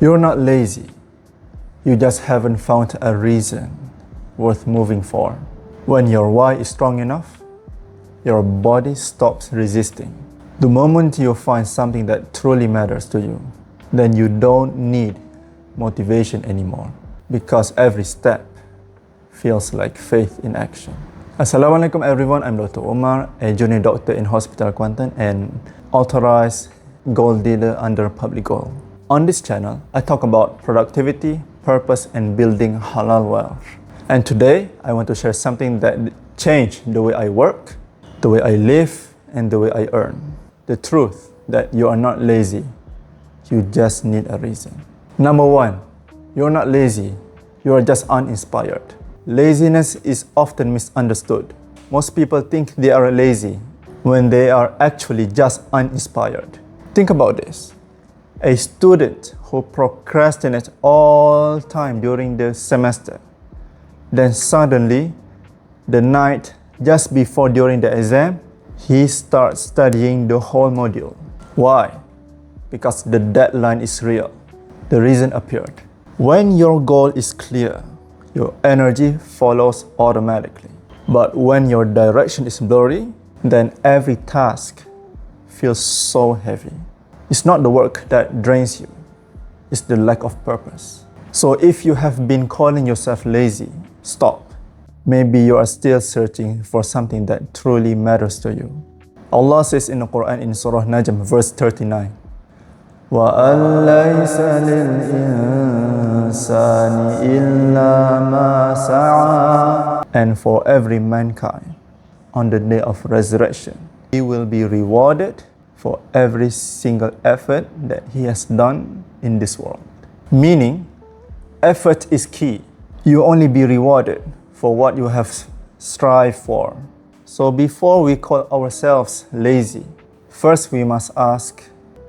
You're not lazy. You just haven't found a reason worth moving for. When your why is strong enough, your body stops resisting. The moment you find something that truly matters to you, then you don't need motivation anymore, because every step feels like faith in action. Assalamualaikum everyone, I'm Dr. Umar, a junior doctor in Hospital Kuantan and authorized gold dealer under Public Gold. On this channel, I talk about productivity, purpose, and building halal wealth. And today, I want to share something that changed the way I work, the way I live, and the way I earn. The truth that you are not lazy, you just need a reason. Number one, you're not lazy, you are just uninspired. Laziness is often misunderstood. Most people think they are lazy when they are actually just uninspired. Think about this. A student who procrastinates all time during the semester, then suddenly, the night just before during the exam, he starts studying the whole module. Why? Because the deadline is real. The reason appeared. When your goal is clear, your energy follows automatically. But when your direction is blurry, then every task feels so heavy. It's not the work that drains you, it's the lack of purpose. So if you have been calling yourself lazy, stop. Maybe you are still searching for something that truly matters to you. Allah says in the Quran in Surah Najm, verse 39, وَأَن لَيْسَ لِلْإِنسَانِ إِلَّا مَا سَعَى. And for every mankind, on the day of resurrection, he will be rewarded for every single effort that he has done in this world. Meaning, effort is key. You only be rewarded for what you have strived for. So before we call ourselves lazy, first we must ask,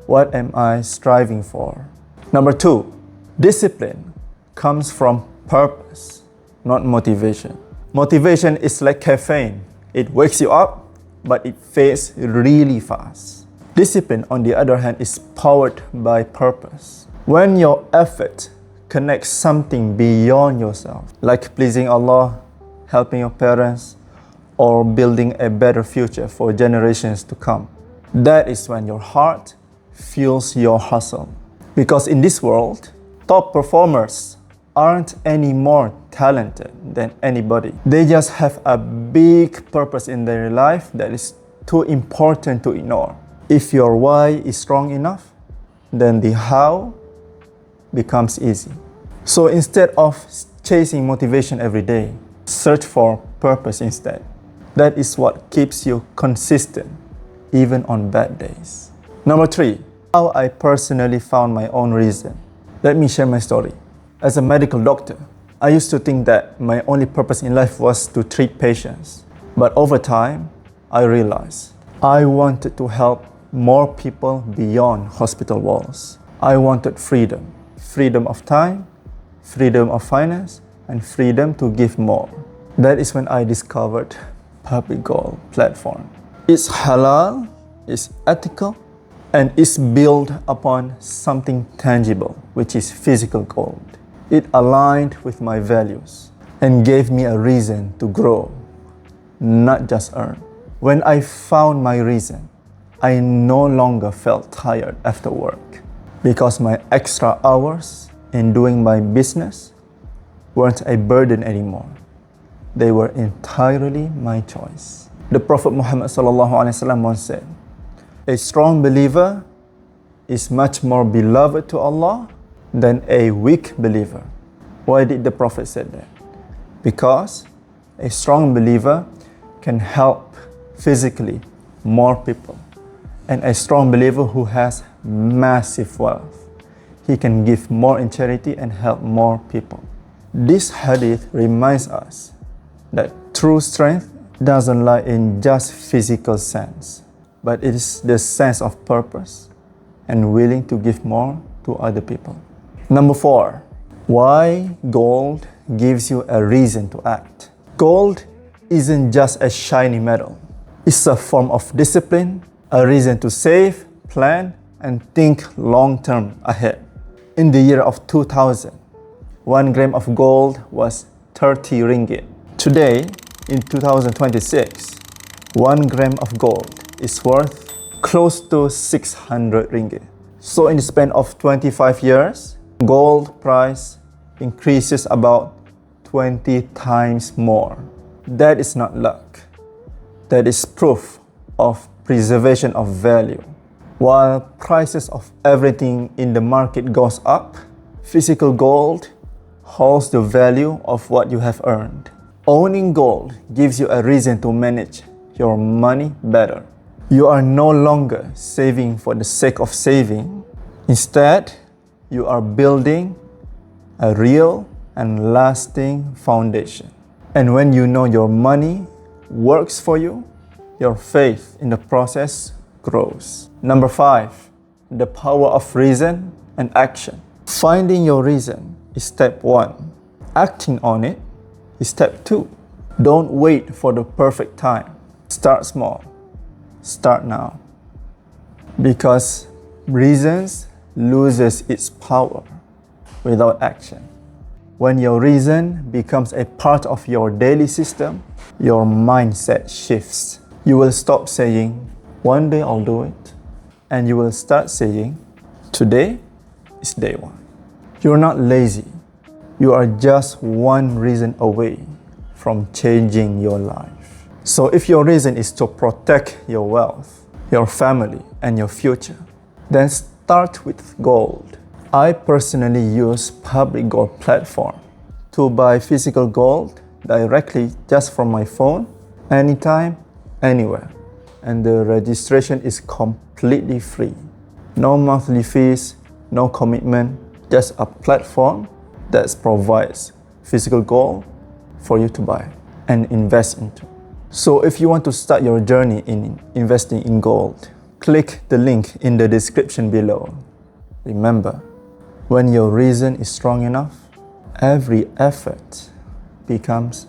what am I striving for? Number two, discipline comes from purpose, not motivation. Motivation is like caffeine. It wakes you up, but it fades really fast. Discipline, on the other hand, is powered by purpose. When your effort connects something beyond yourself, like pleasing Allah, helping your parents, or building a better future for generations to come, that is when your heart fuels your hustle. Because in this world, top performers aren't any more talented than anybody. They just have a big purpose in their life that is too important to ignore. If your why is strong enough, then the how becomes easy. So instead of chasing motivation every day, search for purpose instead. That is what keeps you consistent, even on bad days. Number three, how I personally found my own reason. Let me share my story. As a medical doctor, I used to think that my only purpose in life was to treat patients. But over time, I realized I wanted to help more people beyond hospital walls. I wanted freedom. Freedom of time, freedom of finance, and freedom to give more. That is when I discovered Public Gold platform. It's halal, it's ethical, and it's built upon something tangible, which is physical gold. It aligned with my values and gave me a reason to grow, not just earn. When I found my reason, I no longer felt tired after work because my extra hours in doing my business weren't a burden anymore. They were entirely my choice. The Prophet Muhammad ﷺ once said, a strong believer is much more beloved to Allah than a weak believer. Why did the Prophet say that? Because a strong believer can help physically more people. And a strong believer who has massive wealth, he can give more in charity and help more people. This hadith reminds us that true strength doesn't lie in just physical sense, but it is the sense of purpose and willing to give more to other people. Number four, why gold gives you a reason to act. Gold isn't just a shiny metal. It's a form of discipline, a reason to save, plan, and think long-term ahead. In the year of 2000, 1 gram of gold was 30 ringgit. Today, in 2026, 1 gram of gold is worth close to 600 ringgit. So in the span of 25 years, gold price increases about 20 times more. That is not luck. That is proof of preservation of value. While prices of everything in the market goes up, physical gold holds the value of what you have earned. Owning gold gives you a reason to manage your money better. You are no longer saving for the sake of saving. Instead, you are building a real and lasting foundation. And when you know your money works for you, your faith in the process grows. Number 5, the power of reason and action. Finding your reason is step 1. Acting on it is step 2. Don't wait for the perfect time. Start small. Start now. Because reasons loses its power without action. When your reason becomes a part of your daily system, your mindset shifts. You will stop saying, one day I'll do it. And you will start saying, today is day 1. You're not lazy. You are just one reason away from changing your life. So if your reason is to protect your wealth, your family, and your future, then start with gold. I personally use Public Gold platform to buy physical gold directly just from my phone, anytime, anywhere. And the registration is completely free. No monthly fees, no commitment, just a platform that provides physical gold for you to buy and invest into. So if you want to start your journey in investing in gold, click the link in the description below. Remember, when your reason is strong enough, every effort becomes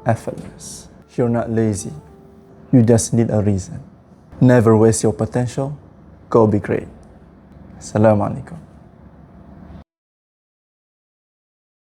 effortless. You're not lazy. You just need a reason. Never waste your potential. Go be great. Assalamualaikum.